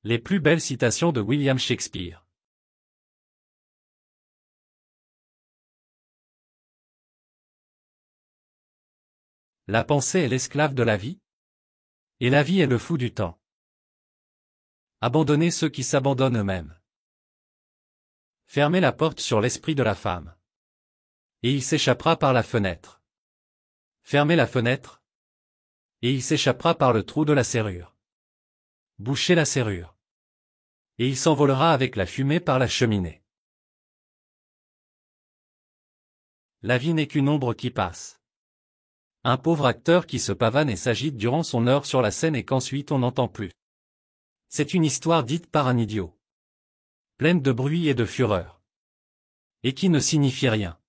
Les plus belles citations de William Shakespeare. La pensée est l'esclave de la vie, et la vie est le fou du temps. Abandonnez ceux qui s'abandonnent eux-mêmes. Fermez la porte sur l'esprit de la femme, et il s'échappera par la fenêtre. Fermez la fenêtre, et il s'échappera par le trou de la serrure. Bouchez la serrure, et il s'envolera avec la fumée par la cheminée. La vie n'est qu'une ombre qui passe. Un pauvre acteur qui se pavane et s'agite durant son heure sur la scène et qu'ensuite on n'entend plus. C'est une histoire dite par un idiot, pleine de bruit et de fureur, et qui ne signifie rien.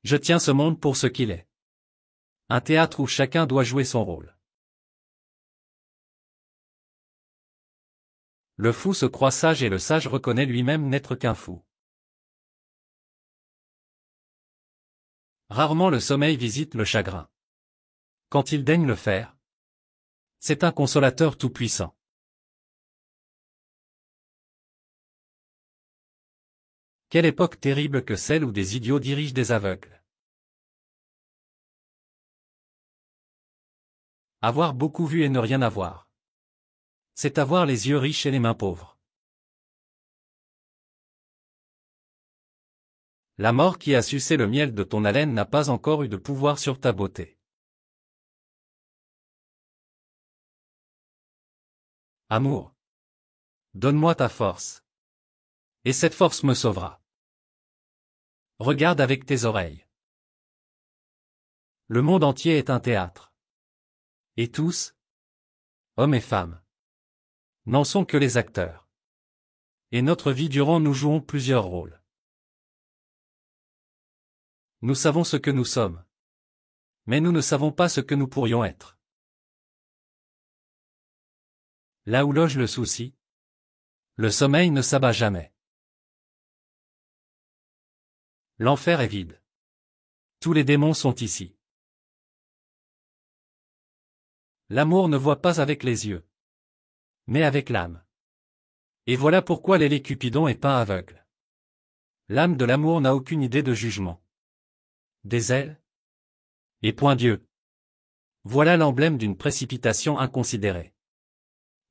Je tiens ce monde pour ce qu'il est. Un théâtre où chacun doit jouer son rôle. Le fou se croit sage et le sage reconnaît lui-même n'être qu'un fou. Rarement le sommeil visite le chagrin. Quand il daigne le faire, c'est un consolateur tout-puissant. Quelle époque terrible que celle où des idiots dirigent des aveugles. Avoir beaucoup vu et ne rien avoir, c'est avoir les yeux riches et les mains pauvres. La mort qui a sucé le miel de ton haleine n'a pas encore eu de pouvoir sur ta beauté. Amour, donne-moi ta force, et cette force me sauvera. Regarde avec tes oreilles. Le monde entier est un théâtre. Et tous, hommes et femmes, n'en sont que les acteurs. Et notre vie durant nous jouons plusieurs rôles. Nous savons ce que nous sommes. Mais nous ne savons pas ce que nous pourrions être. Là où loge le souci, le sommeil ne s'abat jamais. L'enfer est vide. Tous les démons sont ici. L'amour ne voit pas avec les yeux, mais avec l'âme. Et voilà pourquoi l'élé Cupidon est peint aveugle. L'âme de l'amour n'a aucune idée de jugement. Des ailes? Et point Dieu. Voilà l'emblème d'une précipitation inconsidérée.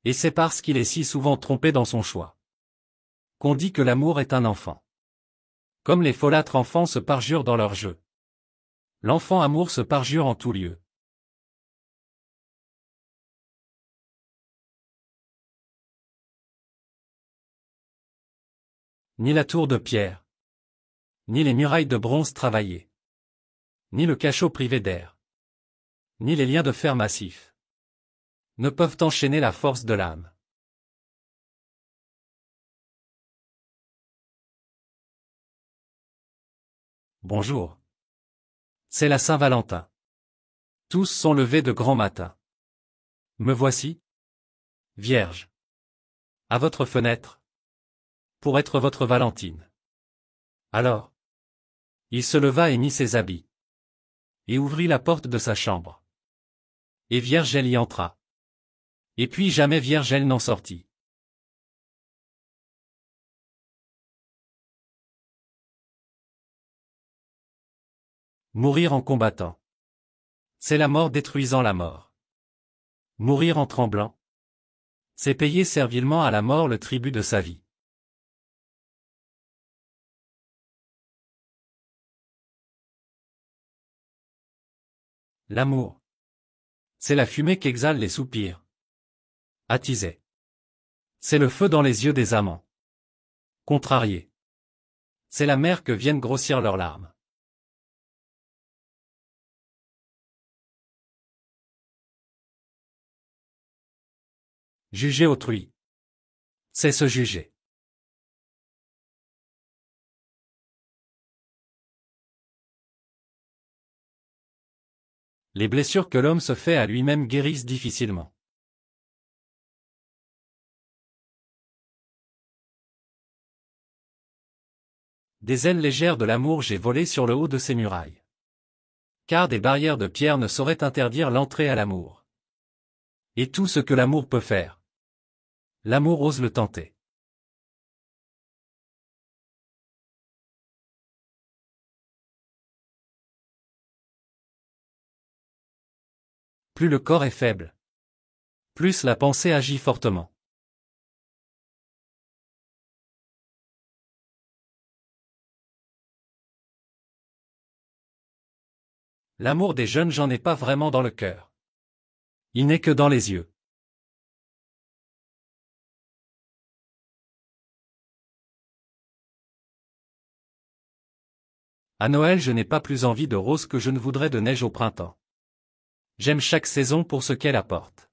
Et c'est parce qu'il est si souvent trompé dans son choix qu'on dit que l'amour est un enfant. Comme les folâtres enfants se parjurent dans leur jeu, l'enfant amour se parjure en tout lieu. Ni la tour de pierre, ni les murailles de bronze travaillées, ni le cachot privé d'air, ni les liens de fer massif ne peuvent enchaîner la force de l'âme. Bonjour. C'est la Saint-Valentin. Tous sont levés de grand matin. Me voici, Vierge, à votre fenêtre, pour être votre Valentine. Alors, il se leva et mit ses habits, et ouvrit la porte de sa chambre. Et Vierge elle y entra. Et puis jamais Vierge elle n'en sortit. Mourir en combattant. C'est la mort détruisant la mort. Mourir en tremblant. C'est payer servilement à la mort le tribut de sa vie. L'amour. C'est la fumée qu'exhalent les soupirs. Attisés. C'est le feu dans les yeux des amants. Contrariés. C'est la mer que viennent grossir leurs larmes. Juger autrui. C'est se juger. Les blessures que l'homme se fait à lui-même guérissent difficilement. Des ailes légères de l'amour j'ai volé sur le haut de ces murailles. Car des barrières de pierre ne sauraient interdire l'entrée à l'amour. Et tout ce que l'amour peut faire. L'amour ose le tenter. Plus le corps est faible, plus la pensée agit fortement. L'amour des jeunes gens n'est pas vraiment dans le cœur. Il n'est que dans les yeux. À Noël, je n'ai pas plus envie de roses que je ne voudrais de neige au printemps. J'aime chaque saison pour ce qu'elle apporte.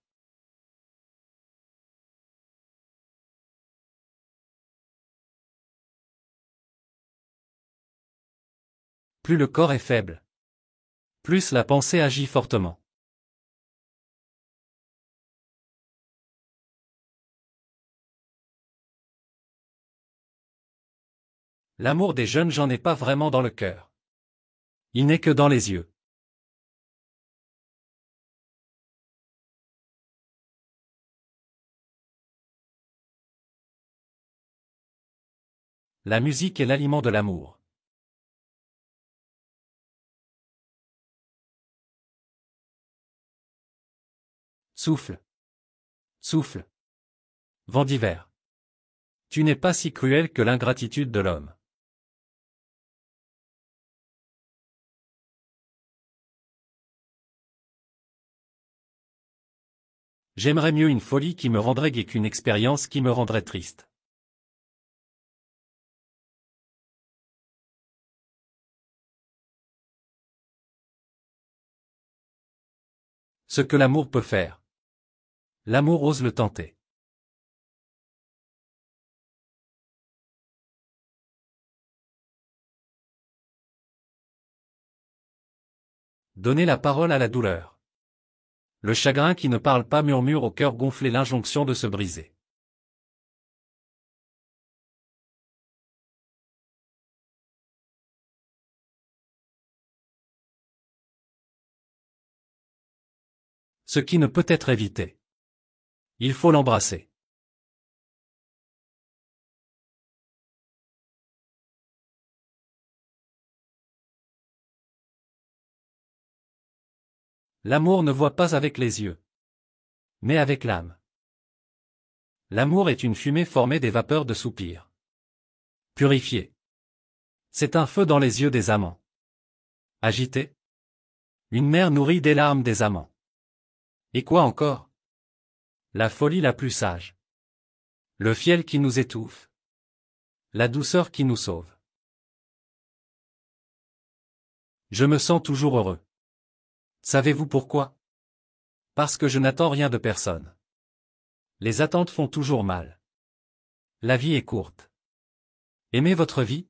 Plus le corps est faible, plus la pensée agit fortement. L'amour des jeunes gens n'est pas vraiment dans le cœur. Il n'est que dans les yeux. La musique est l'aliment de l'amour. Souffle. Souffle. Vent d'hiver. Tu n'es pas si cruel que l'ingratitude de l'homme. J'aimerais mieux une folie qui me rendrait gai qu'une expérience qui me rendrait triste. Ce que l'amour peut faire. L'amour ose le tenter. Donner la parole à la douleur. Le chagrin qui ne parle pas murmure au cœur gonflé l'injonction de se briser. Ce qui ne peut être évité. Il faut l'embrasser. L'amour ne voit pas avec les yeux, mais avec l'âme. L'amour est une fumée formée des vapeurs de soupirs. Purifiée. C'est un feu dans les yeux des amants. Agité. Une mer nourrie des larmes des amants. Et quoi encore? La folie la plus sage. Le fiel qui nous étouffe. La douceur qui nous sauve. Je me sens toujours heureux. Savez-vous pourquoi? Parce que je n'attends rien de personne. Les attentes font toujours mal. La vie est courte. Aimez votre vie?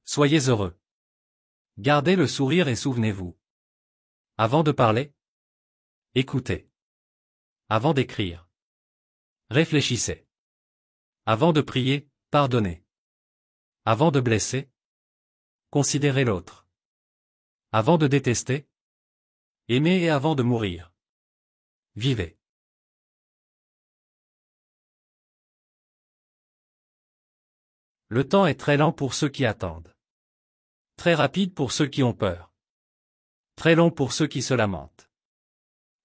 Soyez heureux. Gardez le sourire et souvenez-vous. Avant de parler, écoutez. Avant d'écrire, réfléchissez. Avant de prier, pardonnez. Avant de blesser, considérez l'autre. Avant de détester, aimez et avant de mourir, vivez. Le temps est très lent pour ceux qui attendent. Très rapide pour ceux qui ont peur. Très long pour ceux qui se lamentent.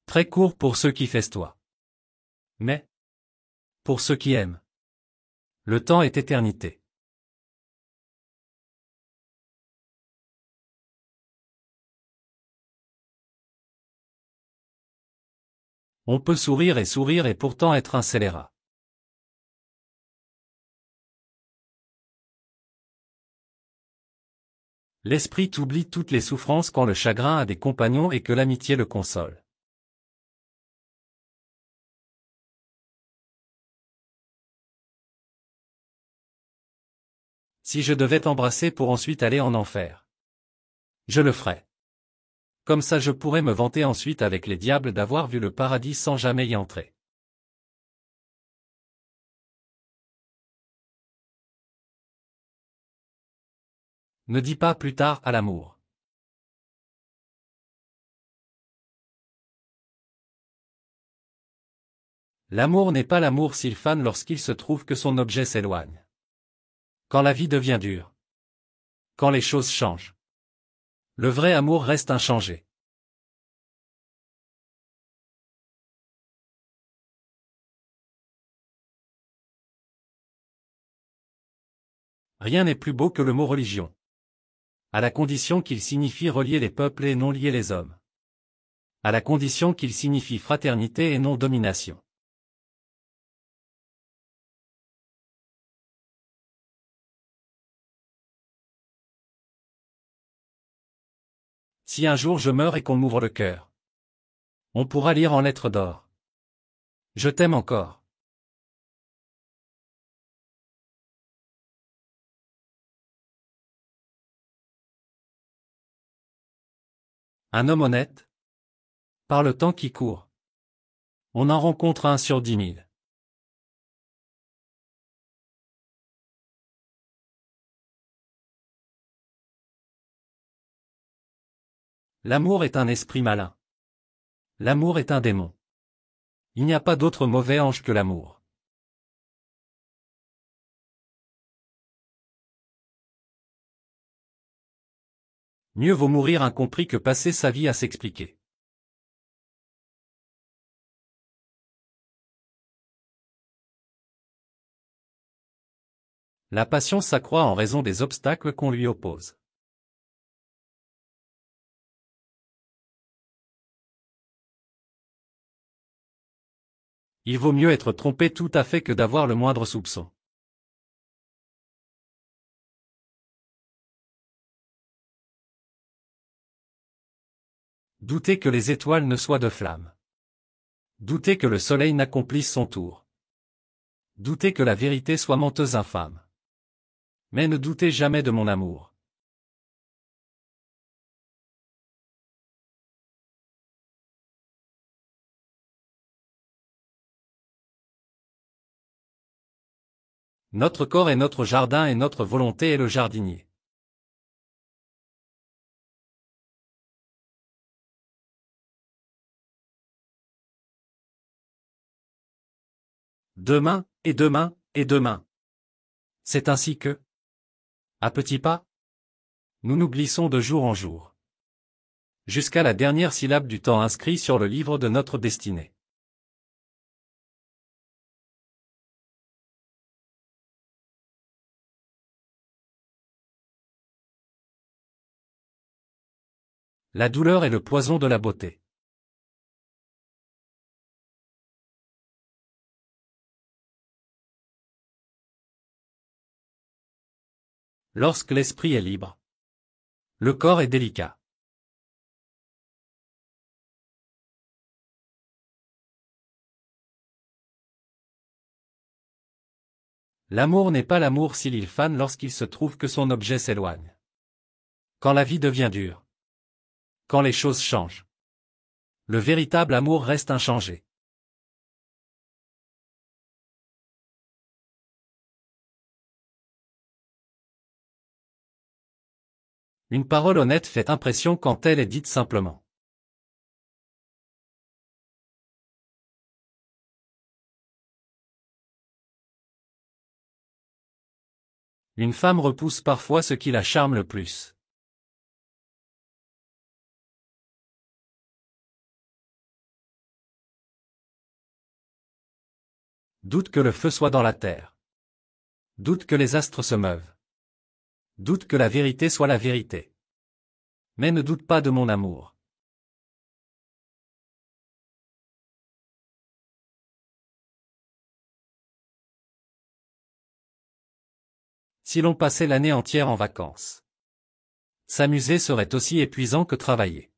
Très court pour ceux qui festoient. Mais, pour ceux qui aiment, le temps est éternité. On peut sourire et pourtant être un scélérat. L'esprit oublie toutes les souffrances quand le chagrin a des compagnons et que l'amitié le console. Si je devais t'embrasser pour ensuite aller en enfer, je le ferais. Comme ça je pourrais me vanter ensuite avec les diables d'avoir vu le paradis sans jamais y entrer. Ne dis pas plus tard à l'amour. L'amour n'est pas l'amour s'il fane lorsqu'il se trouve que son objet s'éloigne. Quand la vie devient dure. Quand les choses changent. Le vrai amour reste inchangé. Rien n'est plus beau que le mot religion. À la condition qu'il signifie relier les peuples et non lier les hommes. À la condition qu'il signifie fraternité et non domination. Si un jour je meurs et qu'on m'ouvre le cœur, on pourra lire en lettres d'or. Je t'aime encore. Un homme honnête? Par le temps qui court. On en rencontre un sur 10 000. L'amour est un esprit malin. L'amour est un démon. Il n'y a pas d'autre mauvais ange que l'amour. Mieux vaut mourir incompris que passer sa vie à s'expliquer. La passion s'accroît en raison des obstacles qu'on lui oppose. Il vaut mieux être trompé tout à fait que d'avoir le moindre soupçon. Douter que les étoiles ne soient de flammes. Douter que le soleil n'accomplisse son tour. Douter que la vérité soit menteuse infâme. Mais ne doutez jamais de mon amour. Notre corps est notre jardin et notre volonté est le jardinier. Demain, et demain, et demain. C'est ainsi que, à petits pas, nous nous glissons de jour en jour. Jusqu'à la dernière syllabe du temps inscrit sur le livre de notre destinée. La douleur est le poison de la beauté. Lorsque l'esprit est libre, le corps est délicat. L'amour n'est pas l'amour s'il il fane lorsqu'il se trouve que son objet s'éloigne. Quand la vie devient dure. Quand les choses changent. Le véritable amour reste inchangé. Une parole honnête fait impression quand elle est dite simplement. Une femme repousse parfois ce qui la charme le plus. Doute que le feu soit dans la terre. Doute que les astres se meuvent. Doute que la vérité soit la vérité. Mais ne doute pas de mon amour. Si l'on passait l'année entière en vacances. S'amuser serait aussi épuisant que travailler.